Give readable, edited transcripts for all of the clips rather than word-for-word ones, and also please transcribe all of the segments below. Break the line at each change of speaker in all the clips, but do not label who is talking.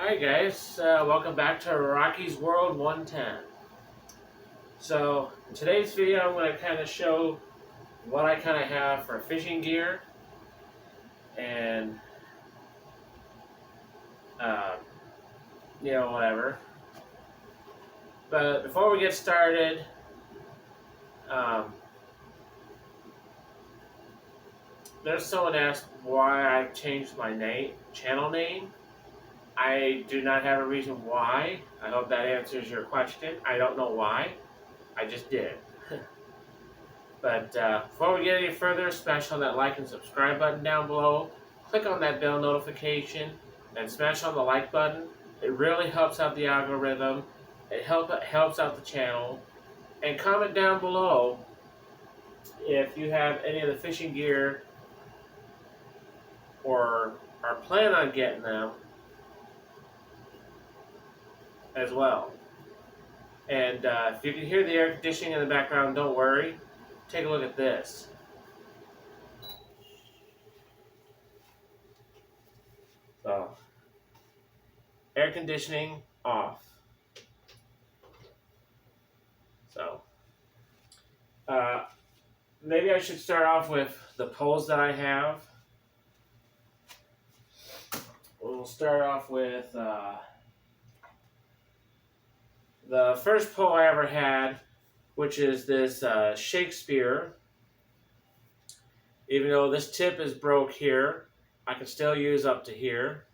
Hi guys, welcome back to Rocky's World 110. So, in today's video I'm going to kind of show what I kind of have for fishing gear and, uh, whatever. But before we get started, um, there's someone asked why I changed my channel name. I do not have a reason why. I hope that answers your question. I don't know why. I just did. But before we get any further, smash on that like and subscribe button down below. Click on that bell notification and smash on the like button. It really helps out the algorithm. It helps out the channel. And comment down below if you have any of the fishing gear or are planning on getting them as well. And if you can hear the air conditioning in the background, don't worry. Take a look at this. So, air conditioning off. So, maybe I should start off with the poles that I have. We'll start off with the first pole I ever had, which is this Shakespeare. Even though this tip is broke here, I can still use up to here.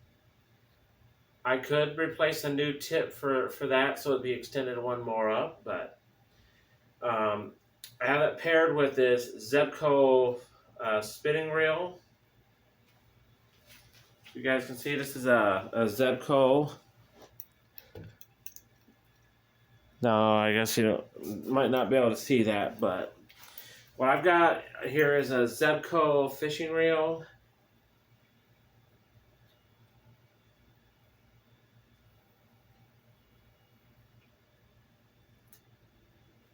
I could replace a new tip for that, so it'd be extended one more up, but I have it paired with this Zebco spinning reel. You guys can see this is a Zebco. No, I guess you might not be able to see that, but what I've got here is a Zebco fishing reel.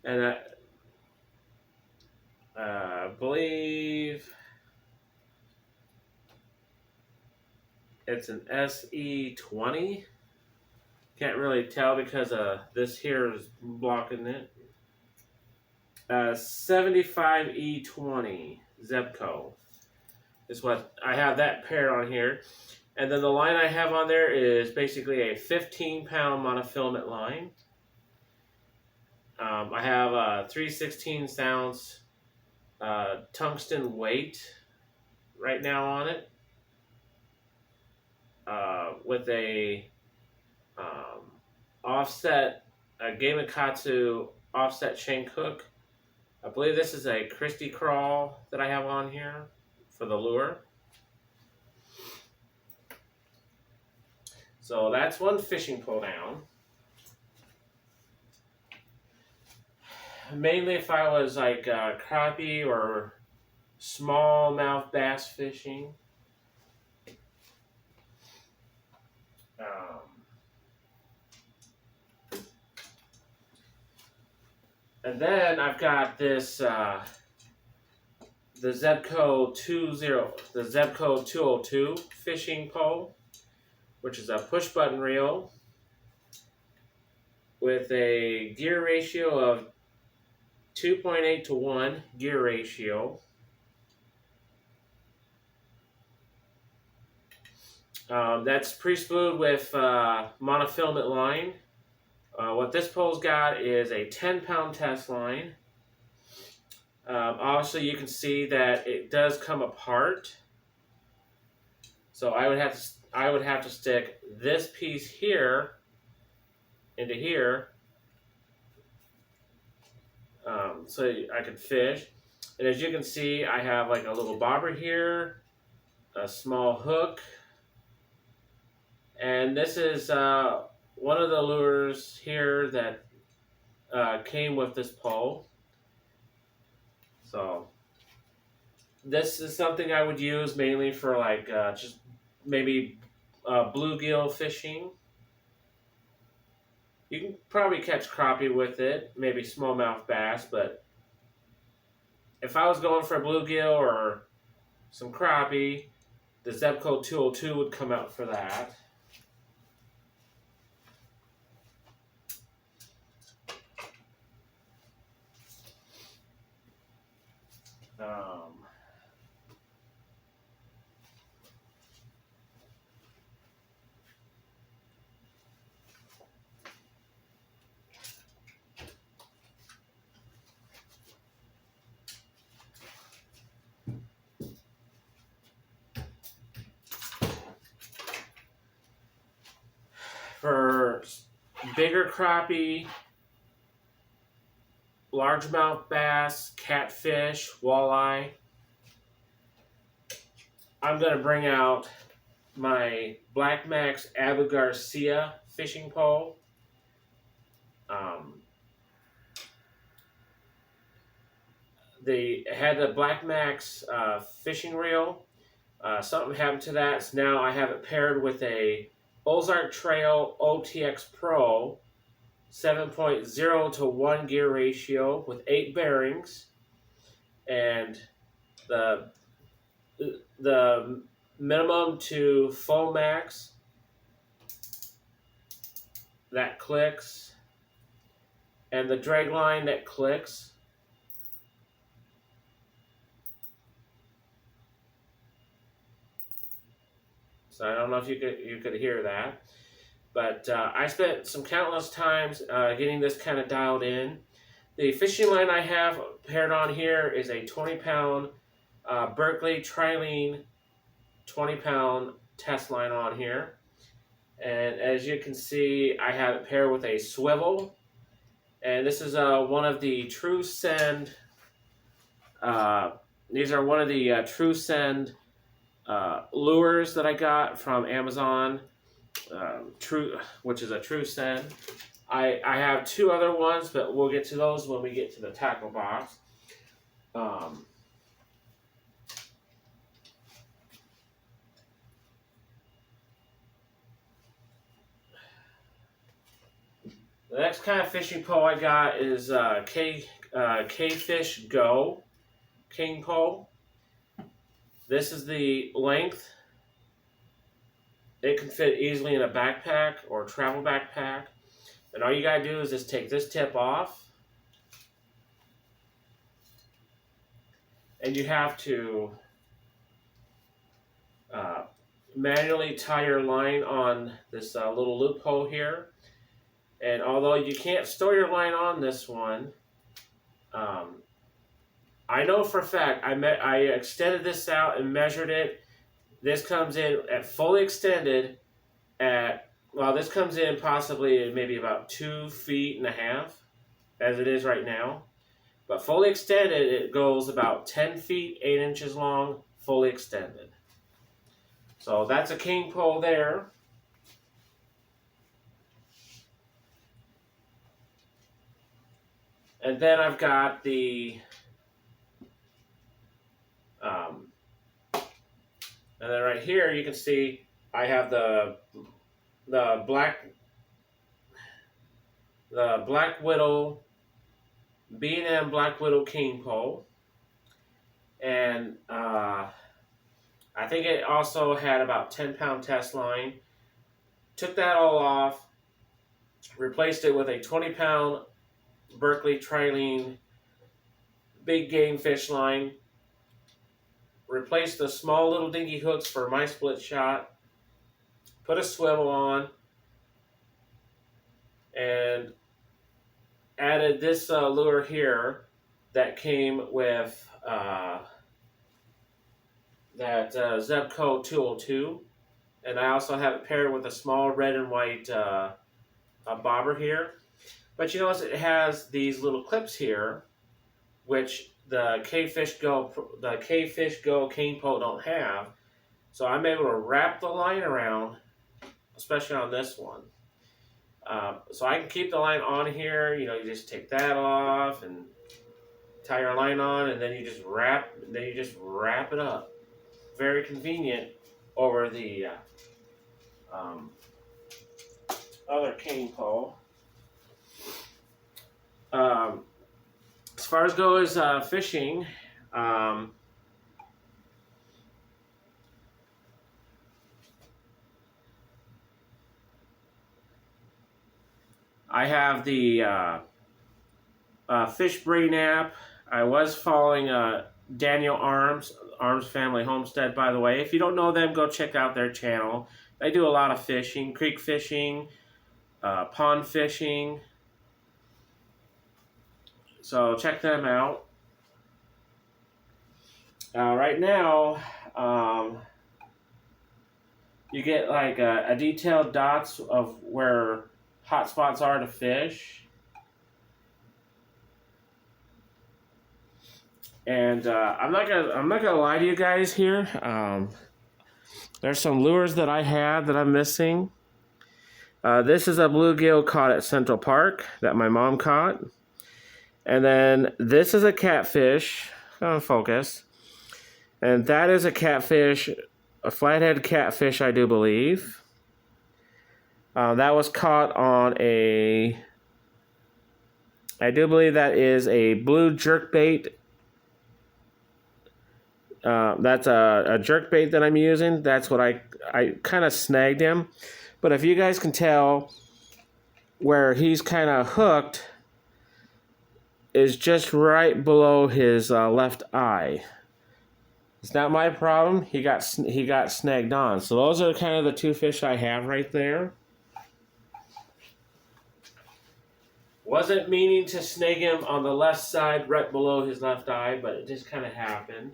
And I believe it's an SE20. Can't really tell because this here is blocking it. 75E20 Zebco is what I have that paired on here. And then the line I have on there is basically a 15-pound monofilament line. I have a 3/16 ounce tungsten weight right now on it with a offset, a Gamakatsu offset shank hook. I believe this is a Christy Crawl that I have on here for the lure. So that's one fishing pole down. Mainly if I was like crappie or smallmouth bass fishing. And then I've got this the Zebco 202 fishing pole, which is a push button reel with a gear ratio of 2.8 to 1 gear ratio. That's pre-spooled with monofilament line. What this pole's got is a 10-pound test line. Obviously, you can see that it does come apart. So I would have to stick this piece here into here, so I can fish. And as you can see, I have like a little bobber here, a small hook, and this is one of the lures here that came with this pole. So this is something I would use mainly for like just maybe bluegill fishing. You can probably catch crappie with it, maybe smallmouth bass, but if I was going for a bluegill or some crappie, the Zebco 202 would come out for that. bigger crappie, largemouth bass, catfish, walleye. I'm going to bring out my Black Max Abu Garcia fishing pole. They had the Black Max fishing reel. Something happened to that, so now I have it paired with a Ozark Trail OTX Pro 7.0 to 1 gear ratio with 8 bearings, and the minimum to full max that clicks, and the drag line that clicks. So I don't know if you could hear that, but I spent some countless times getting this kind of dialed in. The fishing line I have paired on here is a 20-pound Berkley Trilene 20-pound test line on here, and as you can see, I have it paired with a swivel, and this is one of the True Send. These are one of the True Send lures that I got from Amazon, which is a True Send. I have 2 other ones, but we'll get to those when we get to the tackle box. The next kind of fishing pole I got is K-Fish Go King pole. This is the length. It can fit easily in a backpack or travel backpack. And all you gotta do is just take this tip off. And you have to manually tie your line on this little loophole here. And although you can't store your line on this one, I know for a fact, I extended this out and measured it. This comes in at fully extended at, well, this comes in possibly maybe about 2.5 feet, as it is right now. But fully extended, it goes about 10 feet, 8 inches long, fully extended. So that's a king pole there. And then I've got the, and then right here you can see I have the Black Widow B&M Black Widow king pole, and I think it also had about 10-pound test line. Took that all off, replaced it with a 20-pound Berkley Trilene big game fish line. Replaced the small little dinky hooks for my split shot. Put a swivel on. And added this lure here that came with that Zebco 202. And I also have it paired with a small red and white bobber here. But you notice it has these little clips here, which the K-Fish Go king pole don't have. So I'm able to wrap the line around, especially on this one. So I can keep the line on here. You know, you just take that off and tie your line on, and then you just wrap it up. Very convenient over the other king pole. As far as goes fishing, I have the Fish Brain app. I was following Daniel Arms Family Homestead, by the way. If you don't know them, go check out their channel. They do a lot of fishing, creek fishing, pond fishing. So check them out. Right now, you get like a detailed dots of where hot spots are to fish. And I'm not gonna lie to you guys here. There's some lures that I had that I'm missing. This is a bluegill caught at Central Park that my mom caught. And then this is a catfish. Focus. And that is a catfish, a flathead catfish, I do believe. That was caught on a... I do believe that is a blue jerkbait. That's a jerkbait that I'm using. That's what I kind of snagged him. But if you guys can tell, where he's kind of hooked is just right below his left eye. It's not my problem. He got snagged on. So those are kind of the two fish I have right there. Wasn't meaning to snag him on the left side right below his left eye, but it just kind of happened.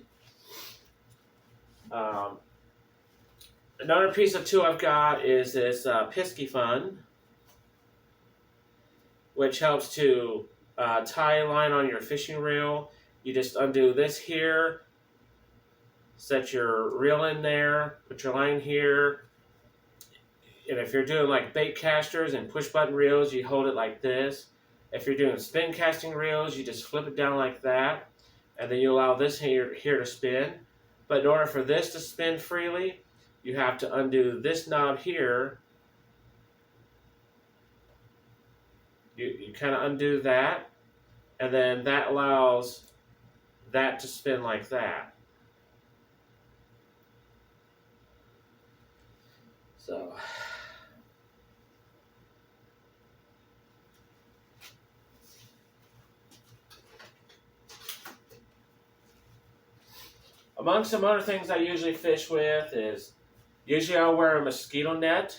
Another piece of tool I've got is this Piscifun, which helps to tie a line on your fishing reel. You just undo this here, set your reel in there, put your line here, and if you're doing like bait casters and push button reels, you hold it like this. If you're doing spin casting reels, you just flip it down like that, and then you allow this here to spin. But in order for this to spin freely, you have to undo this knob here. You kind of undo that, and then that allows that to spin like that. So among some other things I usually fish with is, usually I'll wear a mosquito net.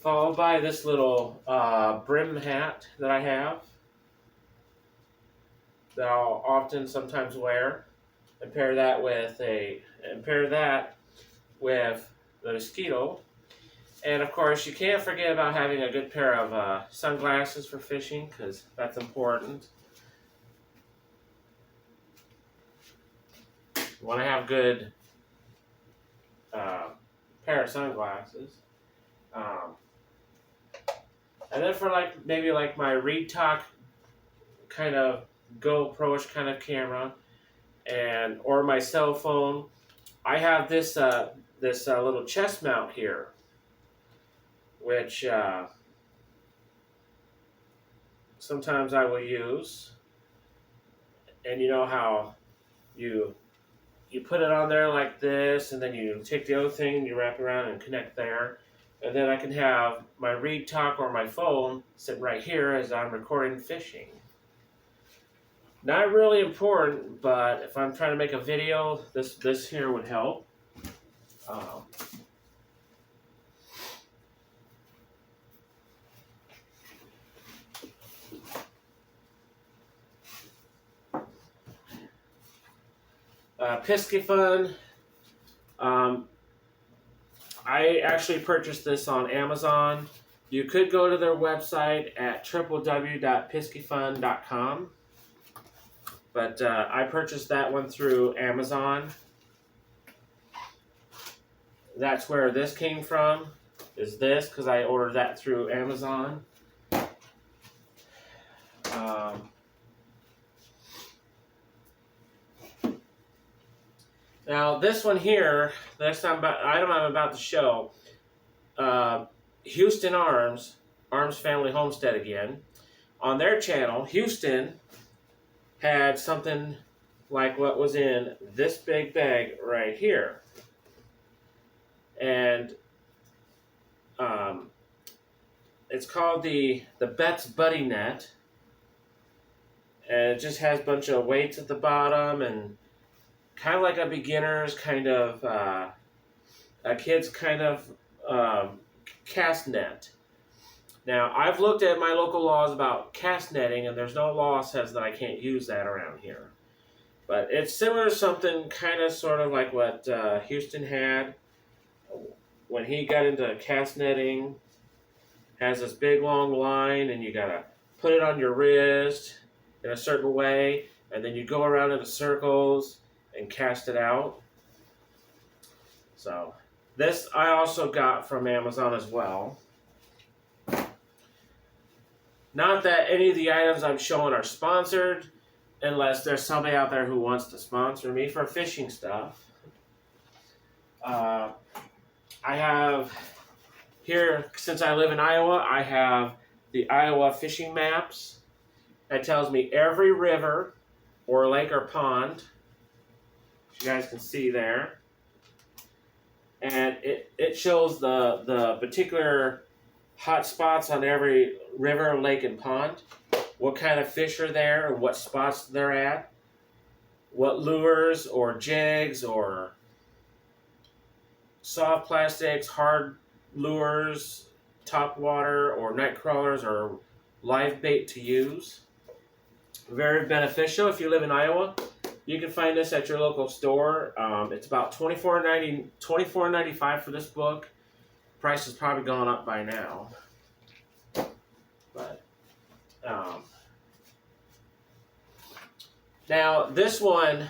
Followed by this little brim hat that I have that I'll often sometimes wear, and pair that with the mosquito. And of course, you can't forget about having a good pair of sunglasses for fishing, because that's important. You want to have good pair of sunglasses. And then for maybe my Reed Talk kind of GoPro-ish kind of camera, or my cell phone, I have this little chest mount here, which sometimes I will use. And you know how you put it on there like this, and then you take the other thing and you wrap it around and connect there. And then I can have my Reed Talk or my phone sitting right here as I'm recording fishing. Not really important, but if I'm trying to make a video, this here would help. Piscifun. I actually purchased this on Amazon. You could go to their website at www.piscifun.com. But I purchased that one through Amazon. That's where this came from, is this, because I ordered that through Amazon. Now this one here, the next item I'm about to show, Houston Arms Family Homestead again. On their channel, Houston had something like what was in this big bag right here. And it's called the Betts Buddy Net. And it just has a bunch of weights at the bottom, and kind of like a beginner's kind of, a kid's kind of cast net. Now, I've looked at my local laws about cast netting, and there's no law that says that I can't use that around here. But it's similar to something kind of sort of like what Houston had when he got into cast netting. Has this big long line, and you gotta put it on your wrist in a certain way, and then you go around in the circles and cast it out. So this I also got from Amazon as well. Not that any of the items I'm showing are sponsored, unless there's somebody out there who wants to sponsor me for fishing stuff. I have here, since I live in Iowa, I have the Iowa fishing maps. That tells me every river or lake or pond, you guys can see there. And it shows the particular hot spots on every river, lake, and pond. What kind of fish are there and what spots they're at. What lures or jigs or soft plastics, hard lures, top water, or night crawlers or live bait to use. Very beneficial if you live in Iowa. You can find this at your local store. It's about $24.95 for this book. Price has probably gone up by now. But now this one,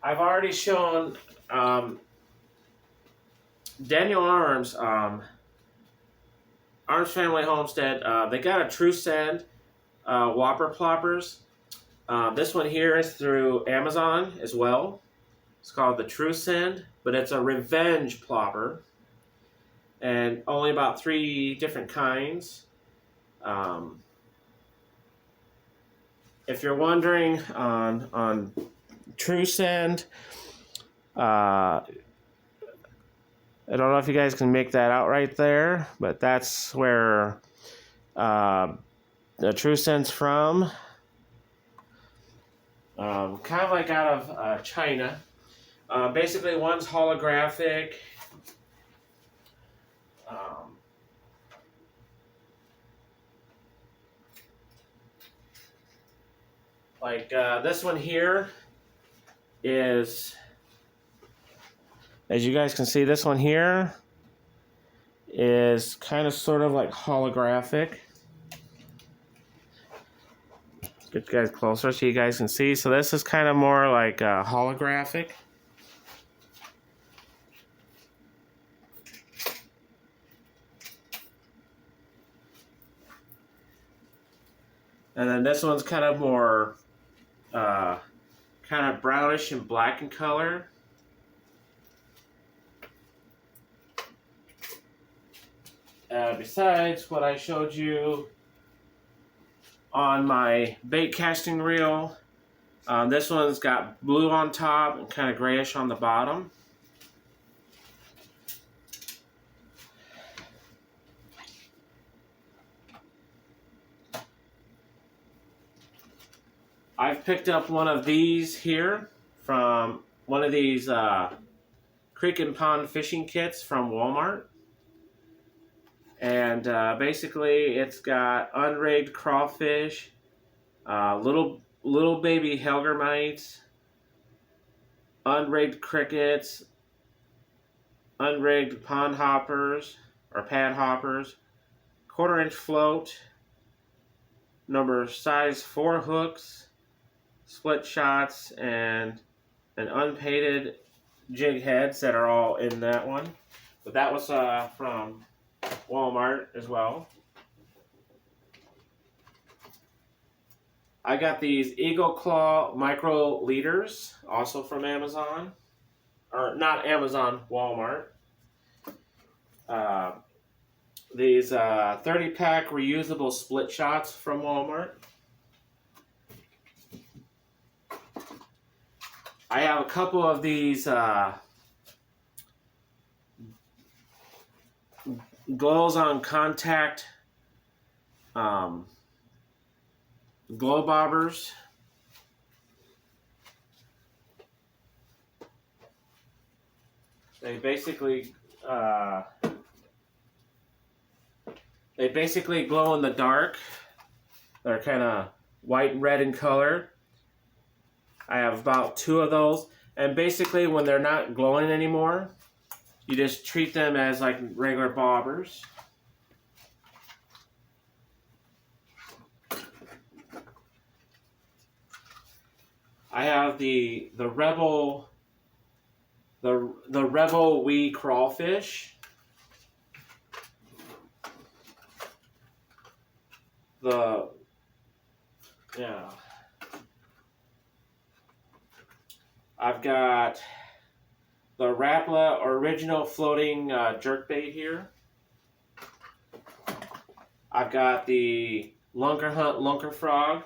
I've already shown Daniel Arms, Arms Family Homestead. They got a True Send Whopper Ploppers. This one here is through Amazon as well. It's called the True Send, but it's a revenge plopper. And only about 3 different kinds. If you're wondering on True Send, I don't know if you guys can make that out right there, but that's where the True Send's from. Kind of like out of China. Basically, one's holographic. Like this one here is, as you guys can see, this one here is kind of sort of like holographic. Get you guys closer so you guys can see. So this is kind of more like holographic. And then this one's kind of more kind of brownish and black in color. Besides what I showed you on my bait casting reel, this one's got blue on top and kind of grayish on the bottom. I've picked up one of these here from one of these creek and pond fishing kits from Walmart. And basically it's got unrigged crawfish, little baby hellgrammites, unrigged crickets, unrigged pond hoppers or pad hoppers, 1/4-inch float, size 4 hooks, split shots, and an unpainted jig heads that are all in that one. But that was from Walmart as well. I got these Eagle Claw micro leaders, also from Amazon, or not Amazon, Walmart. These 30-pack reusable split shots from Walmart. I have a couple of these glows on contact glow bobbers. They basically They basically glow in the dark. They're kind of white and red in color. I have about 2 of those. And basically when they're not glowing anymore, you just treat them as like regular bobbers. I have the Rebel the Rebel Wee crawfish. I've got the Rapala original floating jerkbait here. I've got the Lunker Hunt Lunker Frog.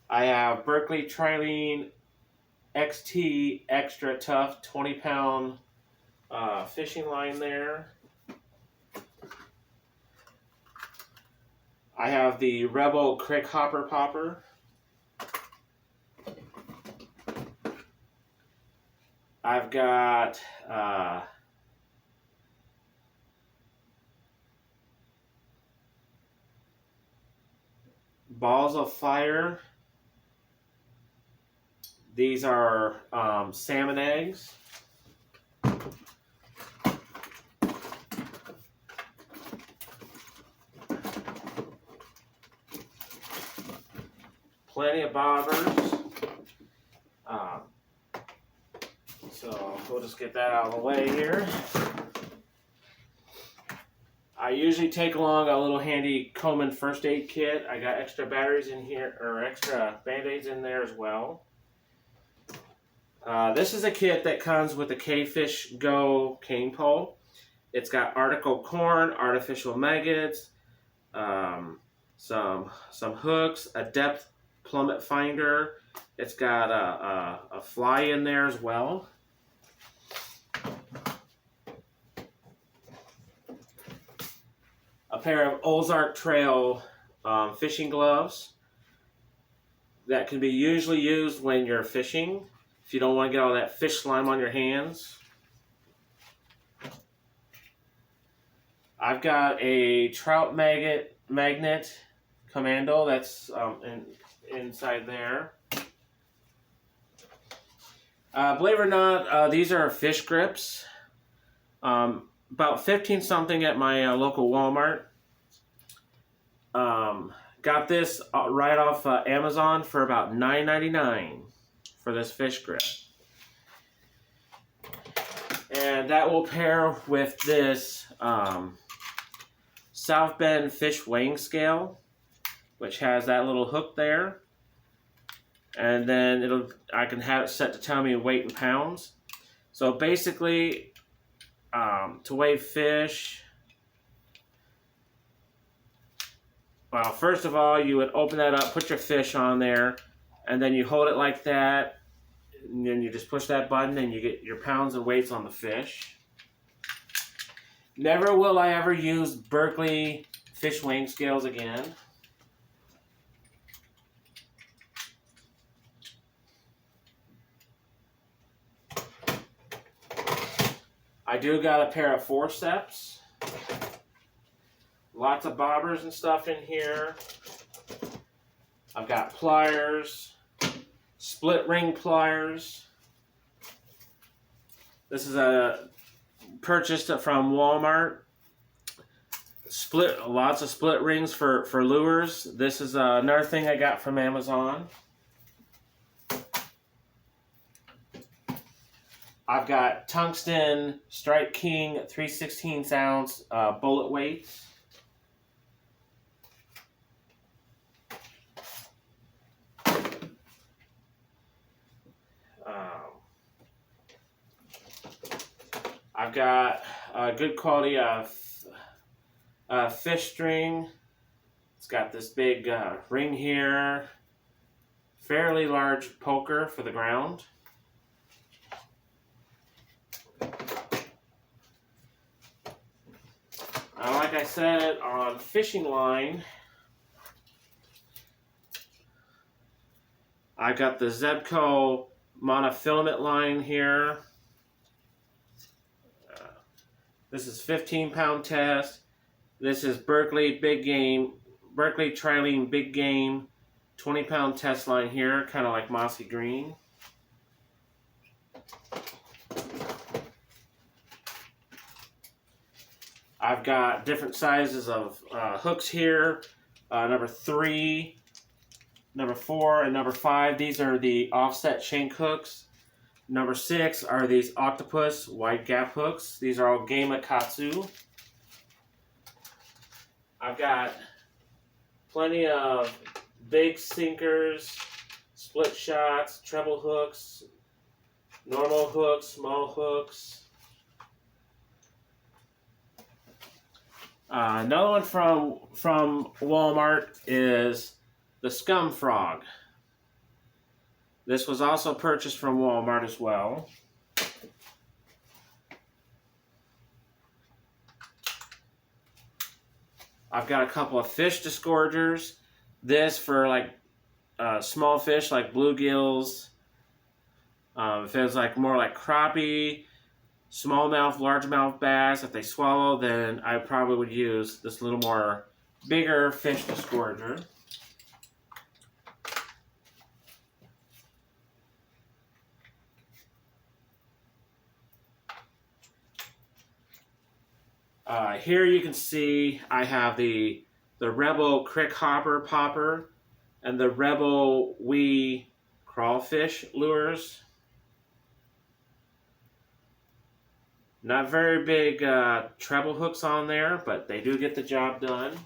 I have Berkley Trilene XT Extra Tough 20-pound fishing line there. I have the Rebel Crick Hopper Popper. I've got Balls of Fire. These are salmon eggs. Plenty of bobbers. So we'll just get that out of the way here. I usually take along a little handy Coleman first aid kit. I got extra batteries in here, or extra band-aids in there as well. This is a kit that comes with the K-Fish Go cane pole. It's got article corn, artificial maggots, some hooks, a depth plummet finder. It's got a fly in there as well. A pair of Ozark Trail fishing gloves that can be usually used when you're fishing if you don't want to get all that fish slime on your hands. I've got a trout magnet commando that's inside there. Believe it or not, these are fish grips. About 15 something at my local Walmart. Got this right off Amazon for about $9.99 for this fish grip. And that will pair with this South Bend fish weighing scale, which has that little hook there. And then I can have it set to tell me weight in pounds. So basically, to weigh fish, well, first of all, you would open that up, put your fish on there, and then you hold it like that, and then you just push that button and you get your pounds and weights on the fish. Never will I ever use Berkley fish weighing scales again. I do got a pair of forceps. Lots of bobbers and stuff in here. I've got pliers, split ring pliers. This is purchased from Walmart. Lots of split rings for lures. This is another thing I got from Amazon. I've got tungsten Strike King 3/16 ounce bullet weights. I've got good quality fish string. It's got this big ring here. Fairly large poker for the ground. Like I said, on fishing line, I got the Zebco monofilament line here. This is 15-pound test. This is Berkley Big Game, Berkley Trilene Big Game, 20-pound test line here, kind of like mossy green. I've got different sizes of hooks here, number 3, number 4, and number 5. These are the offset shank hooks. Number 6 are these octopus wide gap hooks. These are all Gamakatsu. I've got plenty of big sinkers, split shots, treble hooks, normal hooks, small hooks. Another one from Walmart is the Scum Frog. This was also purchased from Walmart as well. I've got a couple of fish disgorgers. This for like small fish like bluegills. If it's like more like crappie, smallmouth, largemouth bass, if they swallow, then I probably would use this little more bigger fish disgorger. Here you can see I have the Rebel Crick Hopper Popper and the Rebel Wee Crawfish lures. Not very big treble hooks on there, but they do get the job done.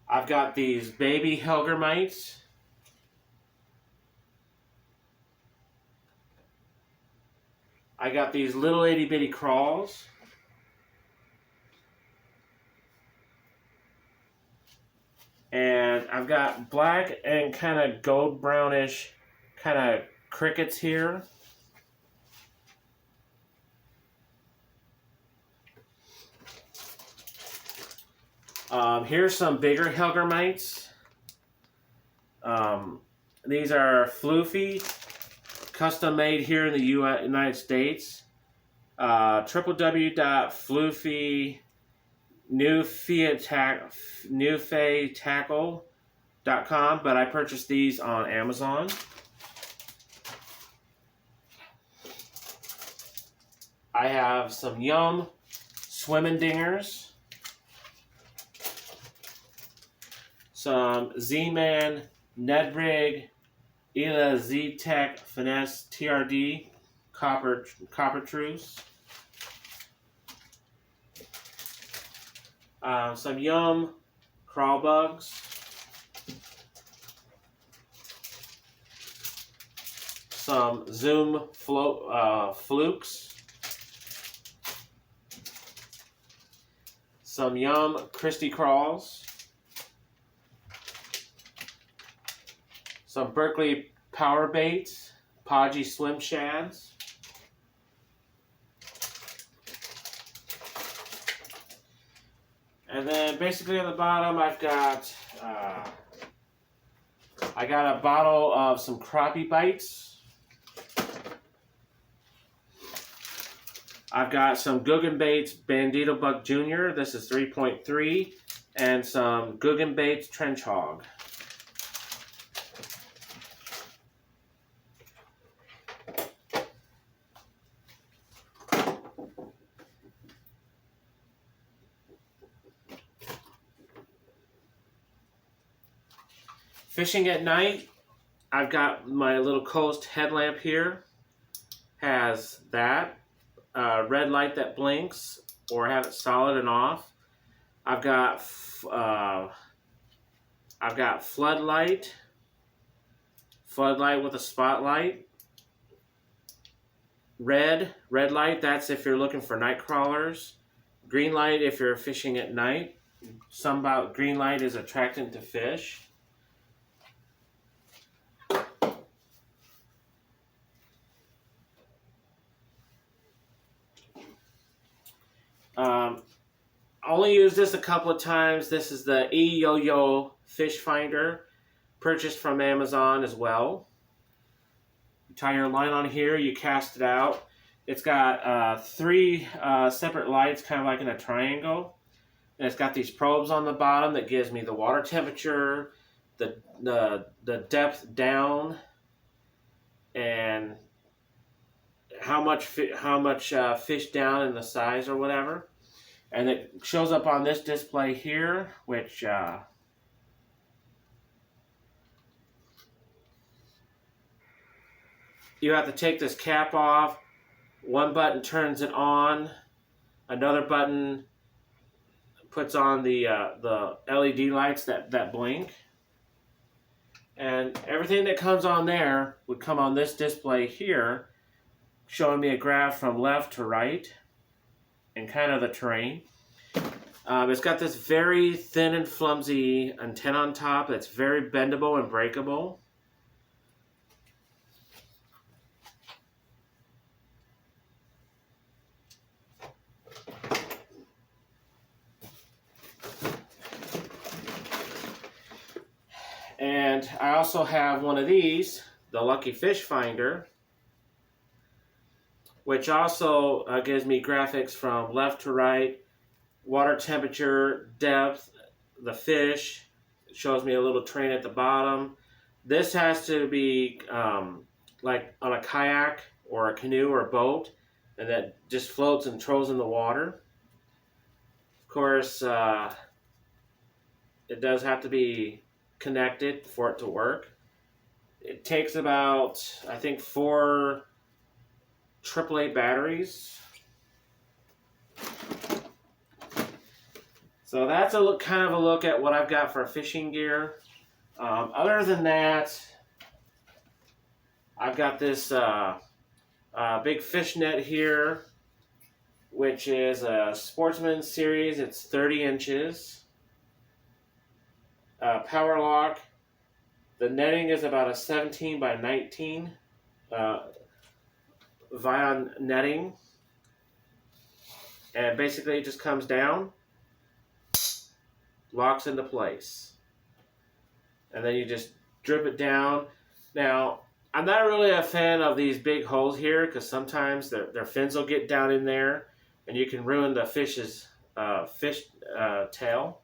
I've got these baby Hellgrammites. I got these little itty bitty crawls. And I've got black and kind of gold brownish kind of crickets here. Here's some bigger Hellgrammites. These are floofy, custom made here in the United States. www.floofy.newfaytackle.com, but I purchased these on Amazon. I have some Yum swimming dingers. Some Z-Man Ned Rig Ela Z-Tech Finesse TRD Copper Truce. Some Yum Crawl Bugs. Some Zoom Flukes. Some Yum Christy Crawls. Some Berkley Power Baits, Podgy Swim Shads. And then basically on the bottom I've got I got a bottle of some crappie bites. I've got some Googan Baits Bandito Buck Jr. This is 3.3, and some Googan Baits Trench Hog. Fishing at night, I've got my little Coast headlamp here. Has that red light that blinks, or have it solid and off. I've got floodlight with a spotlight. Red light, that's if you're looking for night crawlers. Green light if you're fishing at night. Some about green light is attractant to fish. Only used this a couple of times. This is the E-Yo-Yo Fish Finder. purchased from Amazon as well. You tie your line on here, you cast it out. It's got 3 separate lights, kind of like in a triangle. And it's got these probes on the bottom that gives me the water temperature, the depth down, and how much fish down in the size or whatever. And it shows up on this display here, which you have to take this cap off. One button turns it on. Another button puts on the LED lights that blink. And everything that comes on there would come on this display here, showing me a graph from left to right and kind of the terrain. It's got this very thin and flimsy antenna on top that's very bendable and breakable. And I also have one of these, the Lucky Fish Finder, which also gives me graphics from left to right, water temperature, depth, the fish. It shows me a little train at the bottom. This has to be like on a kayak or a canoe or a boat, and that just floats and trolls in the water. Of course, it does have to be connected for it to work. It takes about, I think, 4 AAA batteries. So that's a kind of a look at what I've got for fishing gear. Other than that, I've got this big fish net here, which is a Sportsman series. It's 30 inches. Power lock. The netting is about a 17 by 19 Vion netting, and basically it just comes down, locks into place, and then you just drip it down. Now, I'm not really a fan of these big holes here because sometimes their fins will get down in there and you can ruin the fish's tail.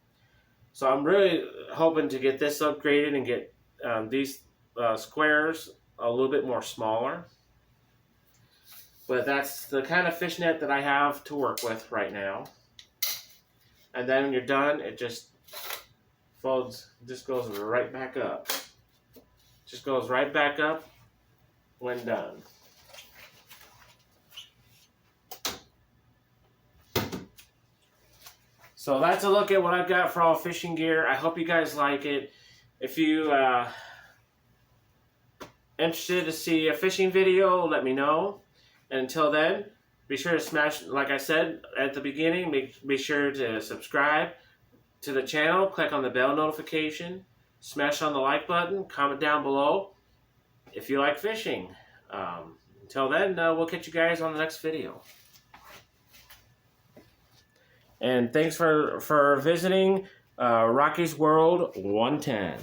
So I'm really hoping to get this upgraded and get these squares a little bit more smaller. But that's the kind of fish net that I have to work with right now. And then when you're done, it just folds, just goes right back up. Just goes right back up when done. So that's a look at what I've got for all fishing gear. I hope you guys like it. If you interested to see a fishing video, let me know. And until then, be sure to smash, like I said at the beginning, be sure to subscribe to the channel, click on the bell notification, smash on the like button, comment down below if you like fishing. Until then, we'll catch you guys on the next video. And thanks for visiting Rocky's World 110.